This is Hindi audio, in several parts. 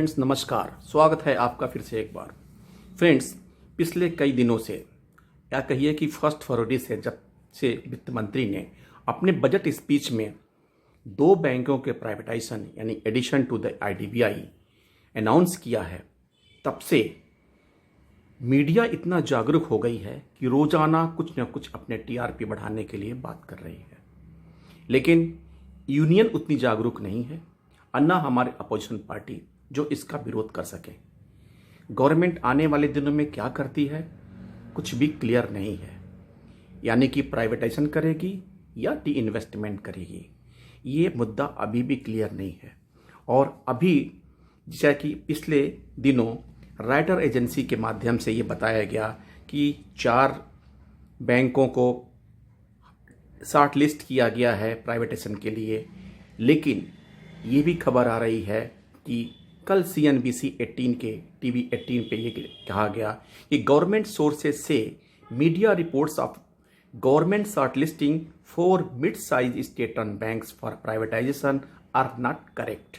फ्रेंड्स नमस्कार, स्वागत है आपका फिर से एक बार। फ्रेंड्स, पिछले कई दिनों से या कहिए कि 1 फरवरी से जब से वित्त मंत्री ने अपने बजट स्पीच में दो बैंकों के प्राइवेटाइजेशन यानी addition to the IDBI announce किया है, तब से मीडिया इतना जागरूक हो गई है कि रोजाना कुछ न कुछ अपने टीआरपी बढ़ाने के लिए बात कर रही है। लेकिन यूनियन उतनी जागरूक नहीं है, अन्ना हमारे अपोजिशन पार्टी जो इसका विरोध कर सके। गवर्नमेंट आने वाले दिनों में क्या करती है कुछ भी क्लियर नहीं है, यानी कि प्राइवेटाइजेशन करेगी या डी इन्वेस्टमेंट करेगी, ये मुद्दा अभी भी क्लियर नहीं है। और अभी जैसा कि पिछले दिनों राइटर एजेंसी के माध्यम से ये बताया गया कि 4 बैंकों को शॉर्ट लिस्ट किया गया है प्राइवेटाइजेशन के लिए। लेकिन ये भी खबर आ रही है कि कल CNBC 18 के टीवी 18 पे ये कहा गया कि गवर्नमेंट सोर्सेज से media reports of government short listing for mid size state run banks for privatization are not correct.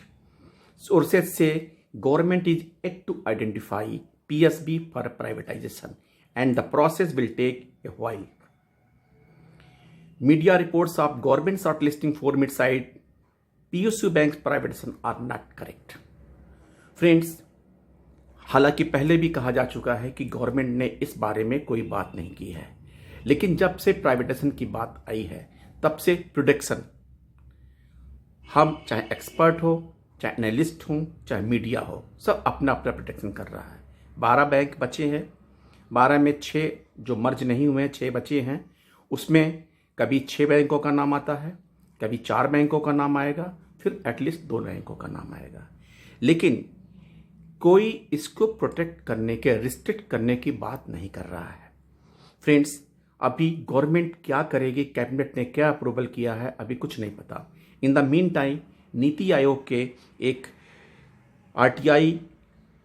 Sources से government is yet to identify PSB for privatization and the process will take a while. Media reports of government shortlisting for mid-sized PSU banks privatization are not correct. Friends, हालांकि पहले भी कहा जा चुका है कि गवर्नमेंट ने इस बारे में कोई बात नहीं की है, लेकिन जब से प्राइवेटाइजेशन की बात आई है तब से प्रोडिक्शन, हम चाहे एक्सपर्ट हो, चाहे एनालिस्ट हो, चाहे मीडिया हो, सब अपना अपना प्रोडिक्शन कर रहा है। 12 बैंक बचे हैं, 12 में 6 जो मर्ज नहीं हुए हैं, 6 बचे हैं। उसमें कभी 6 बैंकों का नाम आता है, कभी 4 बैंकों का नाम आएगा, फिर एटलीस्ट 2 बैंकों का नाम आएगा। लेकिन कोई इसको प्रोटेक्ट करने के, रिस्ट्रिक्ट करने की बात नहीं कर रहा है। फ्रेंड्स, अभी गवर्नमेंट क्या करेगी, कैबिनेट ने क्या अप्रूवल किया है, अभी कुछ नहीं पता। In the mean time NITI Aayog के एक RTI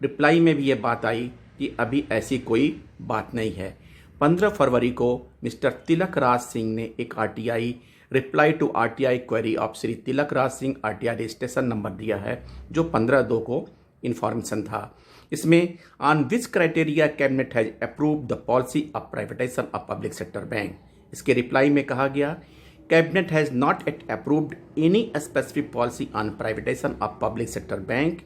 रिप्लाई में भी ये बात आई कि अभी ऐसी कोई बात नहीं है। 15 फरवरी को मिस्टर तिलक राज सिंह ने एक RTI reply to RTI query of Shri Tilak Raj Singh RTI registration number दिया है, जो 15/2 को इंफॉर्मेशन था। इसमें on which criteria cabinet has approved the policy of privatisation of public sector bank. इसके रिप्लाई में कहा गया, cabinet has not yet approved any specific policy on privatisation of public sector bank.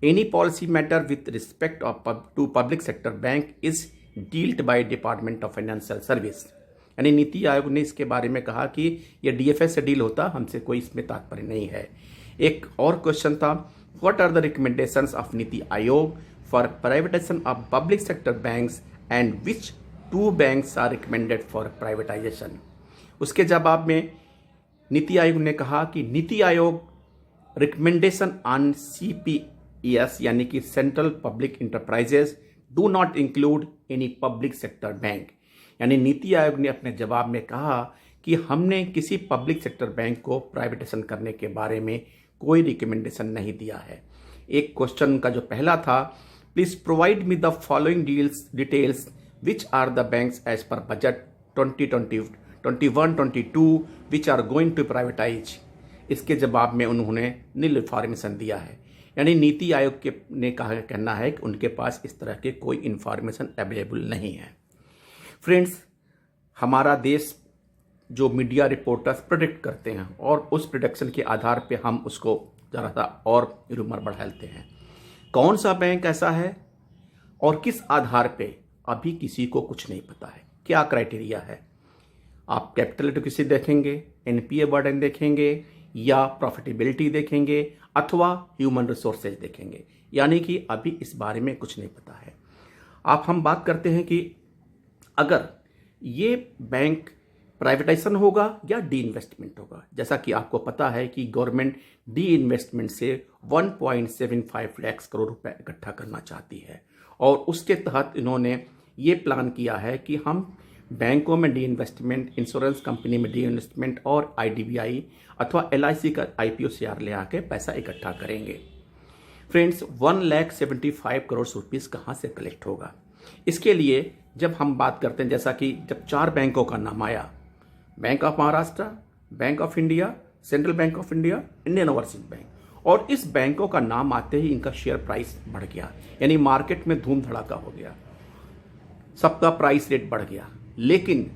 Any policy matter with respect of to public sector bank is dealt by department of financial service. यानी नीति आयोग ने इसके बारे में कहा कि यह DFS से डील होता, हमसे कोई इसमें तात्पर्य नहीं है। एक और क्वेश्चन था, what are the recommendations of NITI Aayog for privatisation of public sector banks and which 2 banks are recommended for privatisation. उसके जवाब में नीति आयोग ने कहा कि NITI Aayog recommendation on CPES यानी कि central public enterprises do not include any public sector bank. यानी नीति आयोग ने अपने जवाब में कहा कि हमने किसी पब्लिक सेक्टर बैंक को प्राइवेटाइजेशन करने के बारे में कोई रिकमेंडेशन नहीं दिया है। एक क्वेश्चन का जो पहला था, please provide me the following details which are the banks as per budget 2021-22 which are going to privatise. इसके जवाब में उन्होंने नील इन्फॉर्मेशन दिया है। यानी नीति आयोग के ने कहना है कि उनके पास इस तरह के कोई इन्फॉर्मेशन अवेलेबल नहीं है। फ्रेंड्स, हमारा देश जो मीडिया रिपोर्टर्स प्रेडिक्ट करते हैं और उस प्रेडिक्शन के आधार पे हम उसको जरा सा और रूमर बढ़ाते हैं। कौन सा बैंक ऐसा है और किस आधार पे, अभी किसी को कुछ नहीं पता है। क्या क्राइटेरिया है, आप कैपिटल एडिक्वेसी देखेंगे, NPA बर्डन देखेंगे, या प्रॉफिटेबिलिटी देखेंगे, अथवा ह्यूमन रिसोर्सेज देखेंगे। यानी कि अभी इस बारे में कुछ नहीं पता है। हम बात करते हैं कि अगर ये बैंक प्राइवेटाइजेशन होगा या डी इन्वेस्टमेंट होगा। जैसा कि आपको पता है कि गवर्नमेंट डी इन्वेस्टमेंट से 1.75 लाख करोड़ रुपए इकट्ठा करना चाहती है, और उसके तहत इन्होंने ये प्लान किया है कि हम बैंकों में डी इन्वेस्टमेंट, इंश्योरेंस कंपनी में डी इन्वेस्टमेंट और IDBI अथवा LIC का IPO शेयर ले आके पैसा इकट्ठा करेंगे। फ्रेंड्स, 1,75 करोड़ रुपीस कहाँ से कलेक्ट होगा? इसके लिए जब हम बात करते हैं, जैसा कि जब 4 बैंकों का नाम आया, bank of Maharashtra, bank of India, central bank of India, Indian overseas bank, और इस बैंकों का नाम आते ही इनका शेयर प्राइस बढ़ गया, यानी मार्केट में धूम धड़ाका हो गया, सबका प्राइस रेट बढ़ गया। लेकिन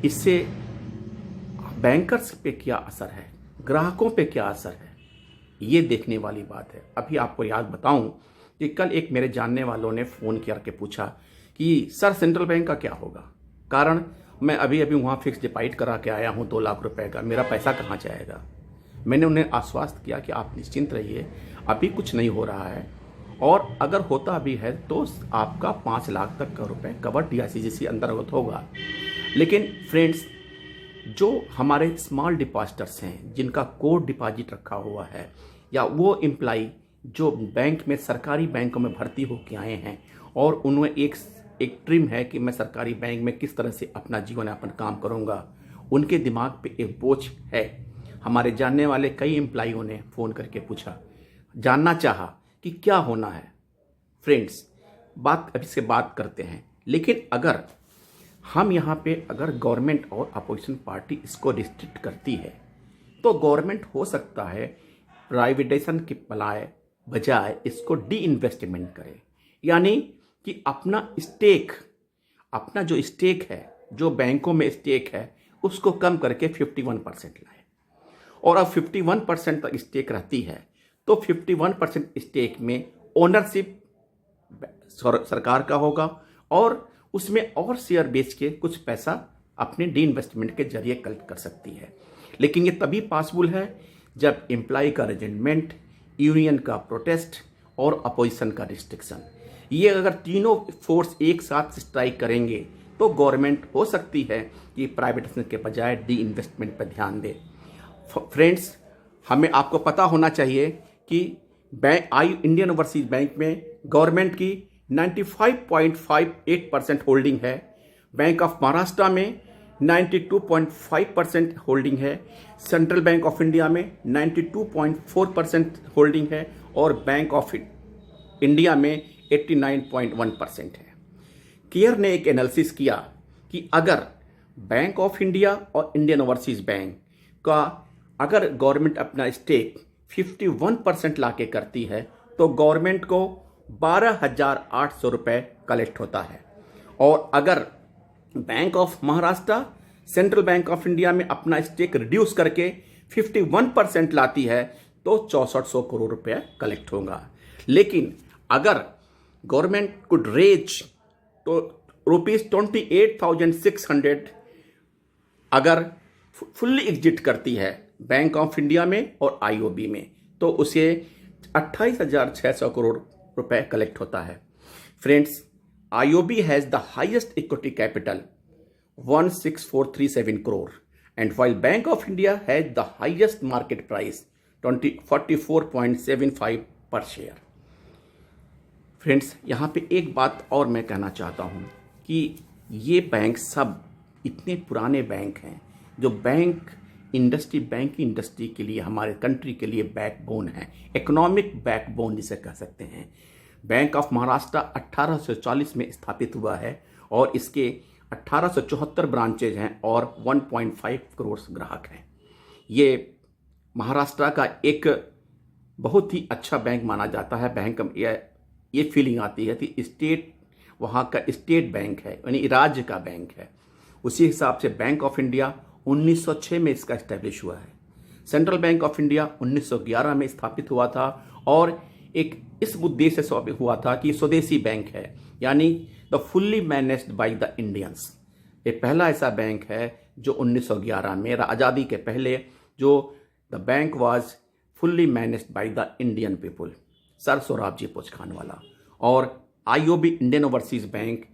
इससे बैंकर्स पे क्या असर है, ग्राहकों पे क्या असर है, ये देखने वाली बात है। अभी आपको याद बताऊं कि कल एक मेरे जानने वालों ने फ़ोन करके पूछा कि सर सेंट्रल बैंक का क्या होगा, कारण मैं अभी अभी वहाँ फिक्स डिपॉजिट करा के आया हूँ 2 लाख रुपए का, मेरा पैसा कहाँ जाएगा। मैंने उन्हें आश्वस्त किया कि आप निश्चिंत रहिए, अभी कुछ नहीं हो रहा है, और अगर होता भी है तो आपका 5 लाख तक का रुपए कवर DICGC अंतर्गत होगा। लेकिन फ्रेंड्स, जो हमारे स्मॉल डिपॉजिटर्स हैं जिनका कोड डिपॉजिट रखा हुआ है, या वो एम्प्लाई जो बैंक में सरकारी बैंकों में भर्ती होकर आए हैं और उनमें एक ड्रीम है कि मैं सरकारी बैंक में किस तरह से अपना जीवन यापन काम करूंगा, उनके दिमाग पे एक बोझ है। हमारे जानने वाले कई एम्प्लाइयों ने फ़ोन करके पूछा, जानना चाहा कि क्या होना है। फ्रेंड्स, अभी से बात करते हैं, लेकिन अगर हम यहाँ पे अगर गवर्नमेंट और अपोजिशन पार्टी इसको रिस्ट्रिक्ट करती है तो गवर्नमेंट हो सकता है प्राइवेटाइजेशन के बजाय इसको डी इन्वेस्टमेंट करे, यानी कि अपना जो स्टेक है, जो बैंकों में स्टेक है, उसको कम करके 51% लाए। और अब 51% तक स्टेक रहती है तो 51% स्टेक में ओनरशिप सरकार का होगा, और उसमें और शेयर बेच के कुछ पैसा अपने डी इन्वेस्टमेंट के जरिए कलेक्ट कर सकती है। लेकिन ये तभी पॉसिबल है जब एम्प्लॉय का रेजिमेंट, यूनियन का प्रोटेस्ट और अपोजिशन का रिस्ट्रिक्शन, ये अगर तीनों फोर्स एक साथ स्ट्राइक करेंगे तो गवर्नमेंट हो सकती है कि प्राइवेटाइजेशन के बजाय डी इन्वेस्टमेंट पर ध्यान दे। फ्रेंड्स, हमें आपको पता होना चाहिए कि इंडियन ओवरसीज बैंक में गवर्नमेंट की 95.58% होल्डिंग है, बैंक ऑफ महाराष्ट्र में 92.5% होल्डिंग है, सेंट्रल बैंक ऑफ इंडिया में 92.4% होल्डिंग है, और बैंक ऑफ इंडिया में 89.1% है। केयर ने एक एनालिसिस किया कि अगर बैंक ऑफ इंडिया और इंडियन ओवरसीज बैंक का अगर गवर्नमेंट अपना स्टेक 51% लाके करती है तो गवर्नमेंट को 12,800 रुपये कलेक्ट होता है, और अगर bank of Maharashtra central bank of India में अपना स्टेक रिड्यूस करके 51% लाती है तो 6400 करोड़ रुपये कलेक्ट होगा। लेकिन अगर गवर्नमेंट कुड रेज तो ₹28,600 अगर फुल्ली एग्जिट करती है बैंक ऑफ इंडिया में और IOB में, तो उसे 28,600 करोड़ रुपए कलेक्ट होता है। Friends, IOB has the highest equity capital 16,437 crore, and while Bank of India has the highest market price 44.75 per share। Friends, यहाँ पे एक बात और मैं कहना चाहता हूँ कि ये बैंक सब इतने पुराने बैंक हैं जो बैंकिंग इंडस्ट्री के लिए, हमारे कंट्री के लिए बैकबोन है, इकोनॉमिक बैकबोन जिसे कह सकते हैं। बैंक ऑफ महाराष्ट्र 1840 में स्थापित हुआ है और इसके 1874 ब्रांचेज हैं और 1.5 करोड़ ग्राहक हैं। ये महाराष्ट्र का एक बहुत ही अच्छा बैंक माना जाता है। बैंक ये फीलिंग आती है कि स्टेट वहाँ का स्टेट बैंक है, यानी राज्य का बैंक है। उसी हिसाब से बैंक ऑफ इंडिया 1906 में इसका इस्टेब्लिश हुआ है। सेंट्रल बैंक ऑफ इंडिया 1911 में स्थापित हुआ था और एक इस उद्देश्य से हुआ था कि स्वदेशी बैंक है, यानी the fully managed by the Indians. ये पहला ऐसा बैंक है जो 1911 में आज़ादी के पहले जो the bank was fully managed by the Indian people, sir Sorabji Pochkhanwala. और IOB इंडियन ओवरसीज बैंक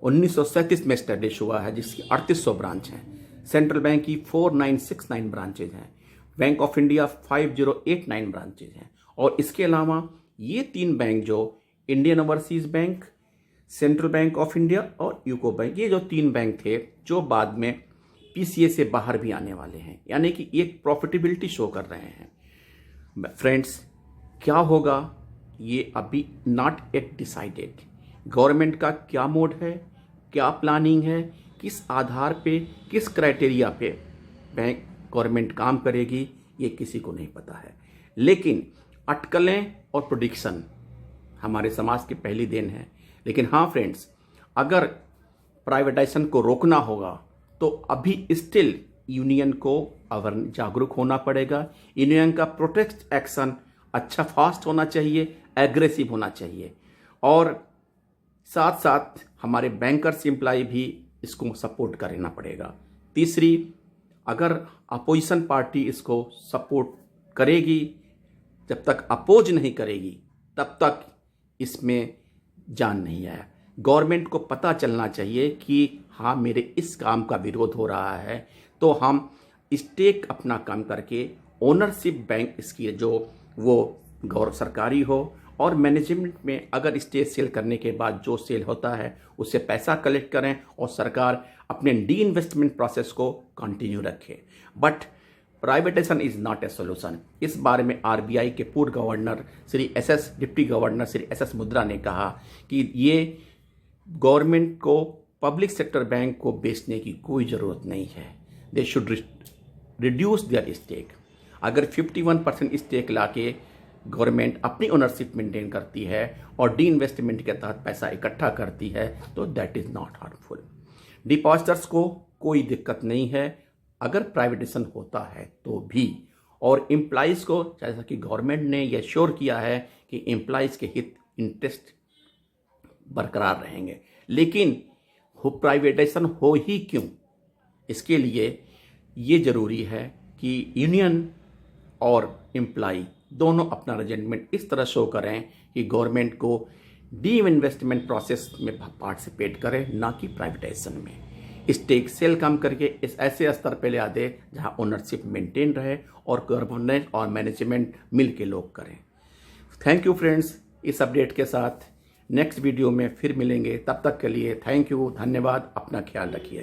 1937 में स्टैब्लिश हुआ है, जिसकी 3800 ब्रांच हैं। सेंट्रल बैंक की 4969 ब्रांचेज हैं, बैंक ऑफ इंडिया 5089 ब्रांचेज हैं। और इसके अलावा ये 3 बैंक जो Indian overseas bank, central bank of India और यूको बैंक, ये जो 3 बैंक थे जो बाद में PCA से बाहर भी आने वाले हैं, यानी कि एक प्रॉफिटेबिलिटी शो कर रहे हैं। फ्रेंड्स, क्या होगा ये अभी नॉट एट डिसाइडेड। गवर्नमेंट का क्या मोड है, क्या प्लानिंग है, किस आधार पे, किस क्राइटेरिया पे बैंक गवर्नमेंट काम करेगी, ये किसी को नहीं पता है। लेकिन अटकलें और प्रोडिक्शन हमारे समाज की पहली देन है। लेकिन हाँ फ्रेंड्स, अगर प्राइवेटाइजेशन को रोकना होगा तो अभी स्टिल यूनियन को जागरूक होना पड़ेगा। यूनियन का प्रोटेस्ट एक्शन अच्छा फास्ट होना चाहिए, एग्रेसिव होना चाहिए, और साथ साथ हमारे बैंकर्स एम्प्लॉय भी इसको सपोर्ट करना पड़ेगा। तीसरी, अगर अपोजिशन पार्टी इसको सपोर्ट करेगी, जब तक अपोज नहीं करेगी तब तक इसमें जान नहीं आया। गवर्नमेंट को पता चलना चाहिए कि हाँ, मेरे इस काम का विरोध हो रहा है, तो हम स्टेक अपना काम करके ओनरशिप बैंक इसकी जो वो गौर सरकारी हो, और मैनेजमेंट में अगर स्टेज सेल करने के बाद जो सेल होता है उससे पैसा कलेक्ट करें और सरकार अपने डी इन्वेस्टमेंट प्रोसेस को कंटिन्यू रखे। But privatisation is not a solution. इस बारे में आरबीआई के पूर्व governor Shri deputy governor Shri S मुद्रा ने कहा कि ये गवर्नमेंट को पब्लिक सेक्टर बैंक को बेचने की कोई ज़रूरत नहीं है। They should reduce their stake. अगर 51% स्टेक लाके गवर्नमेंट अपनी ओनरशिप मेंटेन करती है और डी इन्वेस्टमेंट के तहत पैसा इकट्ठा करती है तो that is not harmful. Depositors को कोई दिक्कत नहीं है अगर प्राइवेटाइजेशन होता है तो भी, और एम्प्लॉइज़ को, जैसा कि गवर्नमेंट ने यह श्योर किया है कि एम्प्लॉइज़ के हित इंटरेस्ट बरकरार रहेंगे। लेकिन प्राइवेटाइजेशन हो ही क्यों, इसके लिए ये ज़रूरी है कि यूनियन और एम्प्लॉय दोनों अपना रेजेंटमेंट इस तरह शो करें कि गवर्नमेंट को डी इन्वेस्टमेंट प्रोसेस में पार्टिसिपेट करें, ना कि प्राइवेटाइजेशन में। स्टेक सेल काम करके इस ऐसे स्तर पे ले आ दे जहां ओनरशिप मेंटेन रहे और गवर्नेंस और मैनेजमेंट मिल के लोग करें। थैंक यू फ्रेंड्स, इस अपडेट के साथ नेक्स्ट वीडियो में फिर मिलेंगे। तब तक के लिए थैंक यू, धन्यवाद, अपना ख्याल रखिए।